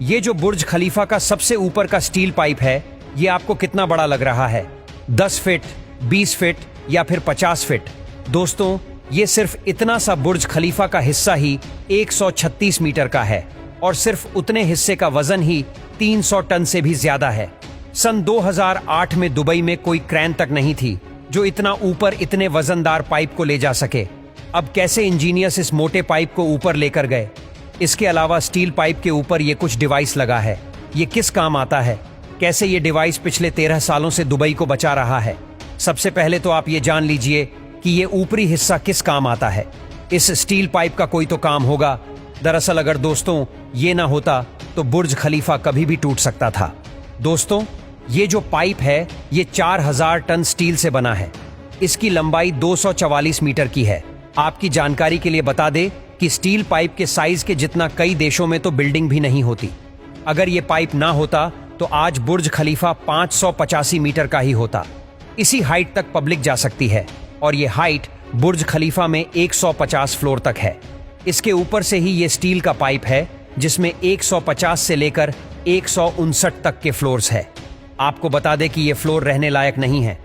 ये जो बुर्ज खलीफा का सबसे ऊपर का स्टील पाइप है, ये आपको कितना बड़ा लग रहा है? 10 फीट, 20 फीट या फिर 50 फीट? दोस्तों, ये सिर्फ इतना सा बुर्ज खलीफा का हिस्सा ही 136 मीटर का है और सिर्फ उतने हिस्से का वजन ही 300 टन से भी ज्यादा है। सन 2008 में दुबई में कोई क्रेन तक नहीं थी जो इतना ऊपर इतने वजनदार पाइप को ले जा सके। अब कैसे इंजीनियर्स इस मोटे पाइप को ऊपर लेकर गए? इसके अलावा स्टील पाइप के ऊपर ये कुछ डिवाइस लगा है, ये किस काम आता है? कैसे ये डिवाइस पिछले 13 सालों से दुबई को बचा रहा है? सबसे पहले तो आप ये जान लीजिए कि ये ऊपरी हिस्सा किस काम आता है। इस स्टील पाइप का कोई तो काम होगा। दरअसल अगर दोस्तों ये ना होता तो बुर्ज खलीफा कभी भी टूट सकता था। दोस्तों, ये जो पाइप है ये 4000 टन स्टील से बना है। इसकी लंबाई 244 मीटर की है। आपकी जानकारी के लिए बता दें कि स्टील पाइप के साइज के जितना कई देशों में तो बिल्डिंग भी नहीं होती। अगर ये पाइप ना होता तो आज बुर्ज खलीफा 585 मीटर का ही होता। इसी हाइट तक पब्लिक जा सकती है और ये हाइट बुर्ज खलीफा में 150 फ्लोर तक है। इसके ऊपर से ही ये स्टील का पाइप है जिसमें 150 से लेकर 159 तक के फ्लोर्स है। आपको बता दें कि ये फ्लोर रहने लायक नहीं है।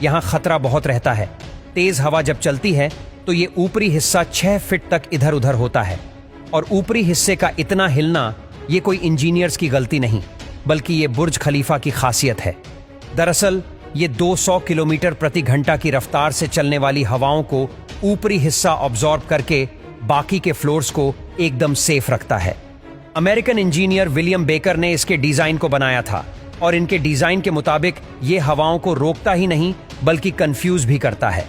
यहाँ खतरा बहुत रहता है। तेज हवा जब चलती है तो ये ऊपरी हिस्सा 6 फीट तक इधर उधर होता है और ऊपरी हिस्से का इतना हिलना ये कोई इंजीनियर्स की गलती नहीं बल्कि ये बुर्ज खलीफा की खासियत है। दरअसल ये 200 किलोमीटर प्रति घंटा की रफ्तार से चलने वाली हवाओं को ऊपरी हिस्सा ऑब्जॉर्ब करके बाकी के फ्लोर्स को एकदम सेफ रखता है। अमेरिकन इंजीनियर विलियम बेकर ने इसके डिजाइन को बनाया था और इनके डिजाइन के मुताबिक ये हवाओं को रोकता ही नहीं बल्कि कंफ्यूज भी करता है।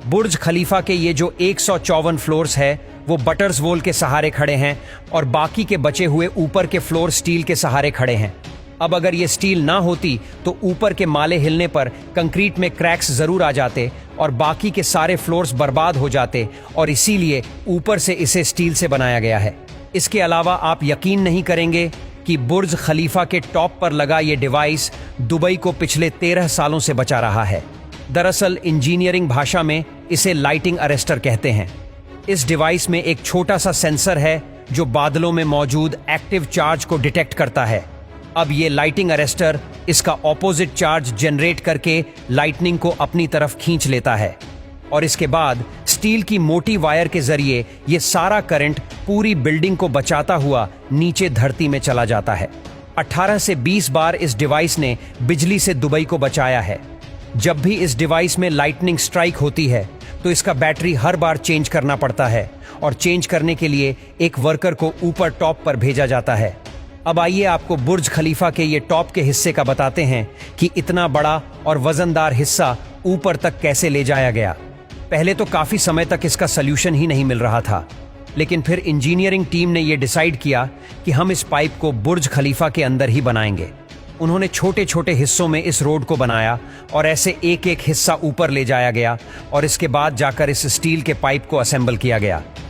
बुर्ज खलीफा के ये जो 154 फ्लोर्स है वो बटर्स वॉल के सहारे खड़े हैं और बाकी के बचे हुए ऊपर के फ्लोर स्टील के सहारे खड़े हैं। अब अगर ये स्टील ना होती तो ऊपर के माले हिलने पर कंक्रीट में क्रैक्स जरूर आ जाते और बाकी के सारे फ्लोर्स बर्बाद हो जाते और इसीलिए ऊपर से इसे स्टील से बनाया गया है। इसके अलावा आप यकीन नहीं करेंगे कि बुर्ज खलीफा के टॉप पर लगा ये डिवाइस दुबई को पिछले 13 सालों से बचा रहा है। दरअसल इंजीनियरिंग भाषा में इसे लाइटिंग अरेस्टर कहते हैं। इस डिवाइस में एक छोटा सा सेंसर है जो बादलों में मौजूद एक्टिव चार्ज को डिटेक्ट करता है। अब ये लाइटिंग अरेस्टर इसका ऑपोजिट चार्ज जनरेट करके लाइटनिंग को अपनी तरफ खींच लेता है और इसके बाद स्टील की मोटी वायर के जरिए ये सारा करंट पूरी बिल्डिंग को बचाता हुआ नीचे धरती में चला जाता है। 18 से 20 बार इस डिवाइस ने बिजली से दुबई को बचाया है। जब भी इस डिवाइस में लाइटनिंग स्ट्राइक होती है तो इसका बैटरी हर बार चेंज करना पड़ता है और चेंज करने के लिए एक वर्कर को ऊपर टॉप पर भेजा जाता है। अब आइए आपको बुर्ज खलीफा के ये टॉप के हिस्से का बताते हैं कि इतना बड़ा और वजनदार हिस्सा ऊपर तक कैसे ले जाया गया। पहले तो काफी समय तक इसका सल्यूशन ही नहीं मिल रहा था, लेकिन फिर इंजीनियरिंग टीम ने यह डिसाइड किया कि हम इस पाइप को बुर्ज खलीफा के अंदर ही बनाएंगे। उन्होंने छोटे छोटे हिस्सों में इस रोड को बनाया और ऐसे एक एक हिस्सा ऊपर ले जाया गया और इसके बाद जाकर इस स्टील के पाइप को असेंबल किया गया।